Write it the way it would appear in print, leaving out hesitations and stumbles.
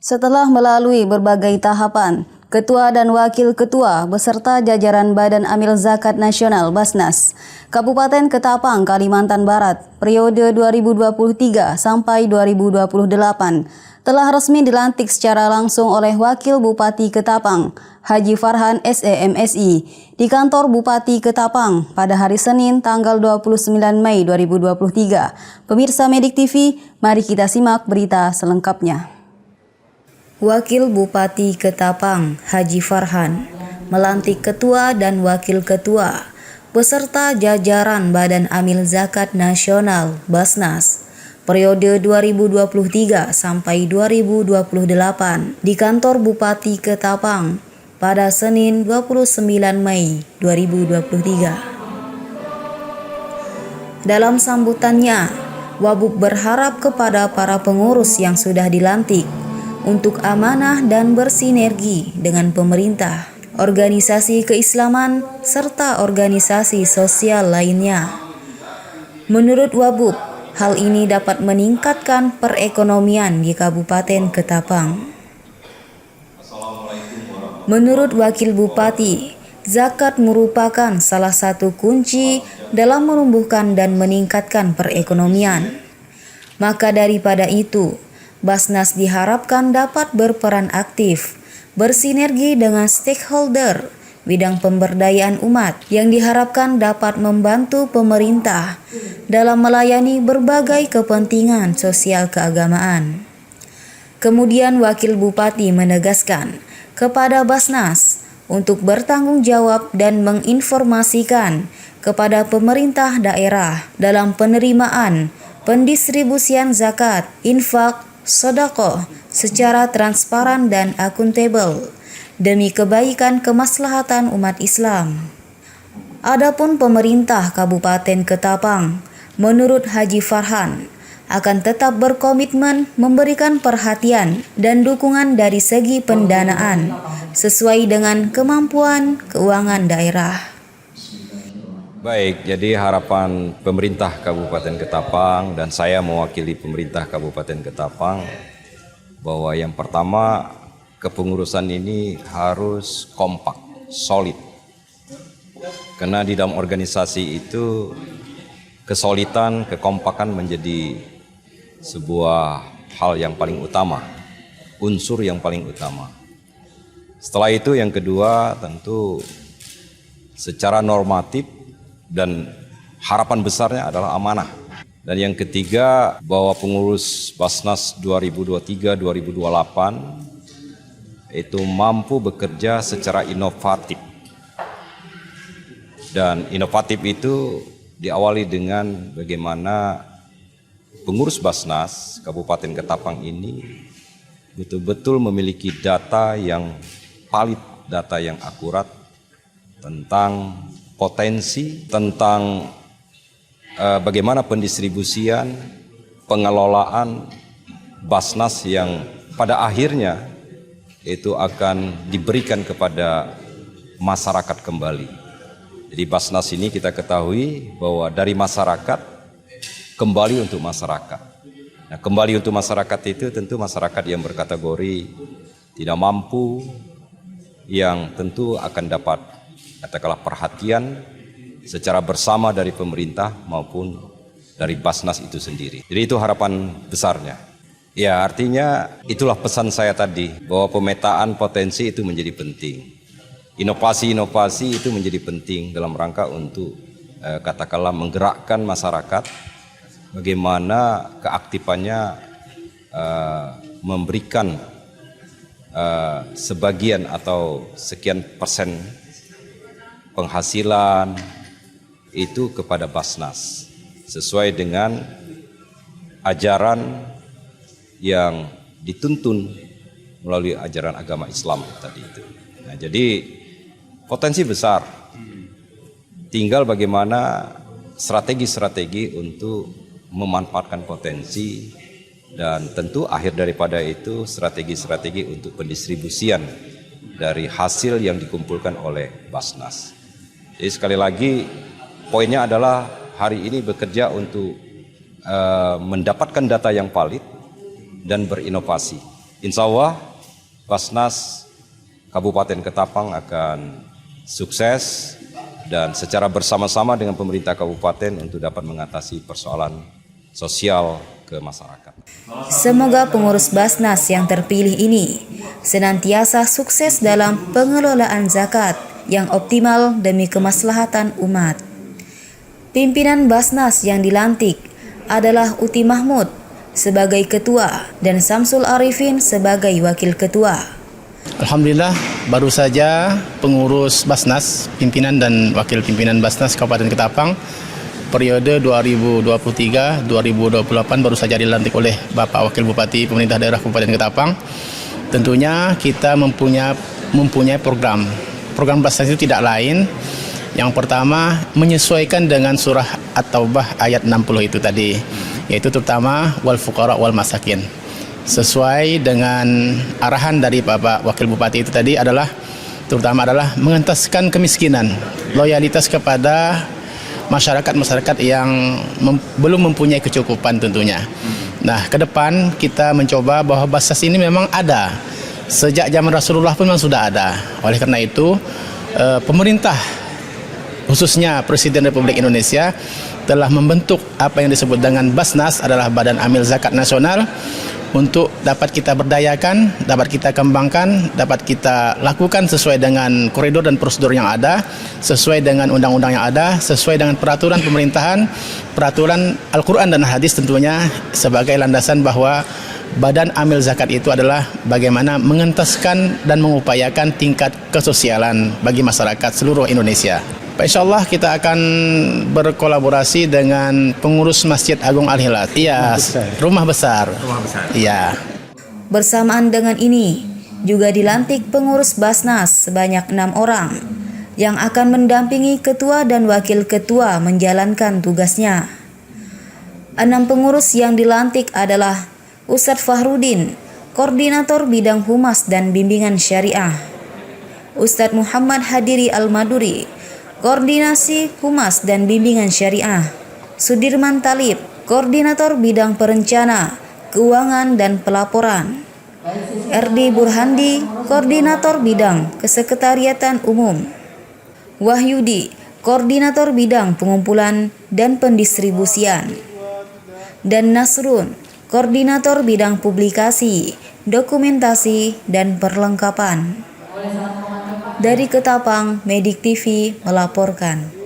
Setelah melalui berbagai tahapan, Ketua dan Wakil Ketua beserta jajaran Badan Amil Zakat Nasional Basnas Kabupaten Ketapang, Kalimantan Barat periode 2023 sampai 2028 telah resmi dilantik secara langsung oleh Wakil Bupati Ketapang, Haji Farhan SEMSI, di kantor Bupati Ketapang pada hari Senin tanggal 29 Mei 2023. Pemirsa Medik TV, mari kita simak berita selengkapnya. Wakil Bupati Ketapang, Haji Farhan, melantik Ketua dan Wakil Ketua beserta jajaran Badan Amil Zakat Nasional Basnas periode 2023 sampai 2028 di kantor Bupati Ketapang pada Senin 29 Mei 2023. Dalam sambutannya, Wabub berharap kepada para pengurus yang sudah dilantik untuk amanah dan bersinergi dengan pemerintah, organisasi keislaman, serta organisasi sosial lainnya. Menurut Wabub, hal ini dapat meningkatkan perekonomian di Kabupaten Ketapang. Menurut Wakil Bupati, zakat merupakan salah satu kunci dalam menumbuhkan dan meningkatkan perekonomian. Maka daripada itu, Basnas diharapkan dapat berperan aktif, bersinergi dengan stakeholder bidang pemberdayaan umat yang diharapkan dapat membantu pemerintah dalam melayani berbagai kepentingan sosial keagamaan. Kemudian Wakil Bupati menegaskan kepada Basnas untuk bertanggung jawab dan menginformasikan kepada pemerintah daerah dalam penerimaan, pendistribusian zakat, infak, sedekah secara transparan dan akuntabel demi kebaikan kemaslahatan umat Islam. Adapun pemerintah Kabupaten Ketapang, menurut Haji Farhan, akan tetap berkomitmen memberikan perhatian dan dukungan dari segi pendanaan sesuai dengan kemampuan keuangan daerah. Baik, jadi harapan pemerintah Kabupaten Ketapang dan saya mewakili pemerintah Kabupaten Ketapang bahwa yang pertama, kepengurusan ini harus kompak, solid. Karena di dalam organisasi itu kesolidan, kekompakan menjadi sebuah hal yang paling utama, unsur yang paling utama. Setelah itu yang kedua tentu secara normatif dan harapan besarnya adalah amanah. Dan yang ketiga bahwa pengurus Basnas 2023-2028 itu mampu bekerja secara inovatif. Dan inovatif itu diawali dengan bagaimana pengurus Basnas Kabupaten Ketapang ini betul-betul memiliki data yang valid, data yang akurat tentang potensi, tentang bagaimana pendistribusian, pengelolaan Basnas yang pada akhirnya itu akan diberikan kepada masyarakat kembali. Jadi Basnas ini kita ketahui bahwa dari masyarakat kembali untuk masyarakat. Nah, kembali untuk masyarakat itu tentu masyarakat yang berkategori tidak mampu, yang tentu akan dapat katakanlah perhatian secara bersama dari pemerintah maupun dari Basnas itu sendiri. Jadi itu harapan besarnya. Ya, artinya itulah pesan saya tadi bahwa pemetaan potensi itu menjadi penting. Inovasi-inovasi itu menjadi penting dalam rangka untuk katakanlah menggerakkan masyarakat, bagaimana keaktifannya memberikan sebagian atau sekian persen penghasilan itu kepada Basnas sesuai dengan ajaran yang dituntun melalui ajaran agama Islam tadi itu. Nah, jadi potensi besar, tinggal bagaimana strategi-strategi untuk memanfaatkan potensi Dan tentu akhir daripada itu strategi-strategi untuk pendistribusian dari hasil yang dikumpulkan oleh Basnas. Jadi sekali lagi poinnya adalah hari ini bekerja untuk mendapatkan data yang valid dan berinovasi. Insya Allah Basnas Kabupaten Ketapang akan sukses dan secara bersama-sama dengan pemerintah kabupaten untuk dapat mengatasi persoalan sosial ke masyarakat. Semoga pengurus Basnas yang terpilih ini senantiasa sukses dalam pengelolaan zakat yang optimal demi kemaslahatan umat. Pimpinan Basnas yang dilantik adalah Uti Mahmud sebagai ketua dan Samsul Arifin sebagai wakil ketua. Alhamdulillah, baru saja pengurus Basnas, pimpinan dan wakil pimpinan Basnas Kabupaten Ketapang periode 2023-2028 baru saja dilantik oleh Bapak Wakil Bupati Pemerintah Daerah Kabupaten Ketapang. Tentunya kita mempunyai program. Program Basnas itu tidak lain. Yang pertama, menyesuaikan dengan surah At-Taubah ayat 60 itu tadi, yaitu terutama wal fuqara wal masakin. Sesuai dengan arahan dari Bapak Wakil Bupati itu tadi terutama adalah mengentaskan kemiskinan, loyalitas kepada masyarakat yang belum mempunyai kecukupan tentunya. Nah, ke depan kita mencoba bahwa Basnas ini memang ada. Sejak zaman Rasulullah pun memang sudah ada. Oleh karena itu, pemerintah, khususnya Presiden Republik Indonesia, telah membentuk apa yang disebut dengan Basnas adalah Badan Amil Zakat Nasional untuk dapat kita berdayakan, dapat kita kembangkan, dapat kita lakukan sesuai dengan koridor dan prosedur yang ada, sesuai dengan undang-undang yang ada, sesuai dengan peraturan pemerintahan, peraturan Al-Quran dan Hadis tentunya sebagai landasan bahwa Badan Amil Zakat itu adalah bagaimana mengentaskan dan mengupayakan tingkat kesosialan bagi masyarakat seluruh Indonesia. Insya Allah kita akan berkolaborasi dengan pengurus Masjid Agung Al-Hilal. Iya, rumah besar. Iya. Bersamaan dengan ini, juga dilantik pengurus Basnas sebanyak 6 orang yang akan mendampingi ketua dan wakil ketua menjalankan tugasnya. 6 pengurus yang dilantik adalah Ustadz Fahrudin, Koordinator Bidang Humas dan Bimbingan Syariah; Ustadz Muhammad Hadiri Al-Maduri, Koordinasi Humas dan Bimbingan Syariah; Sudirman Talib, Koordinator Bidang Perencana, Keuangan dan Pelaporan; Erdi Burhandi, Koordinator Bidang Kesekretariatan Umum; Wahyudi, Koordinator Bidang Pengumpulan dan Pendistribusian; dan Nasrun, Koordinator Bidang Publikasi, Dokumentasi dan Perlengkapan. Dari Ketapang, Medik TV melaporkan.